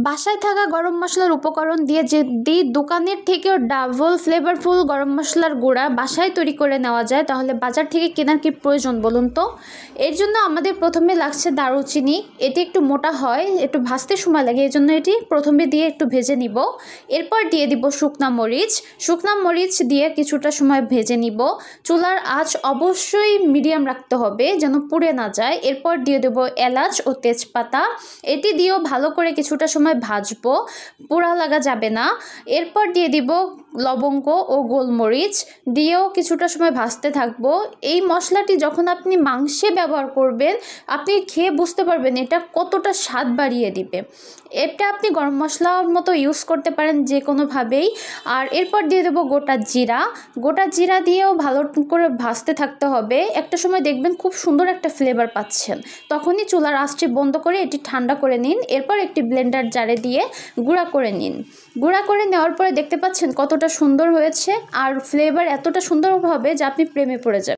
বাসায় থাকা গরম মশলার উপকরণ দিয়ে যদি দোকানের থেকেও ডাবল ফ্লেভারফুল গরম মশলার গুঁড়া বাসায় তৈরি করে নেওয়া যায়, তাহলে বাজার থেকে কেনার কি প্রয়োজন বলুন তো। এর জন্য আমাদের প্রথমে লাগছে দারুচিনি। এটি একটু মোটা হয়, একটু ভাজতে সময় লাগে, এই জন্য এটি প্রথমে দিয়ে একটু ভেজে নিব। এরপর দিয়ে দিব শুকনা মরিচ দিয়ে কিছুটা সময় ভেজে নিব। চুলার আঁচ অবশ্যই মিডিয়াম রাখতে হবে যেন পুড়ে না যায়। এরপর দিয়ে দেব এলাচ ও তেজপাতা, এটি দিয়েও ভালো করে কিছুটা সময় ভাজবো, পোড়া লাগা যাবে না। এরপর দিয়ে দিব লবঙ্গ ও গোলমরিচ, দিয়েও কিছুটা সময় ভাজতে থাকবো। এই মশলাটি যখন আপনি মাংসে ব্যবহার করবেন, আপনি খেয়ে বুঝতে পারবেন এটা কতটা স্বাদ বাড়িয়ে দিবে। এটা আপনি গরম মশলার মতো ইউজ করতে পারেন যে কোনোভাবেই। আর এরপর দিয়ে দেবো গোটা জিরা দিয়েও ভালো করে ভাজতে থাকতে হবে। একটা সময় দেখবেন খুব সুন্দর একটা ফ্লেভার পাচ্ছেন, তখনই চুলার আঁচটি বন্ধ করে এটি ঠান্ডা করে নিন। এরপর একটি ব্লেন্ডার জারে দিয়ে গুঁড়া করে নিন। গুঁড়া করে নেওয়ার পরে দেখতে পাচ্ছেন কতটা সুন্দর হয়েছে, আর ফ্লেভার এতটা সুন্দর হবে যে আপনি প্রেমে পড়ে যাবেন।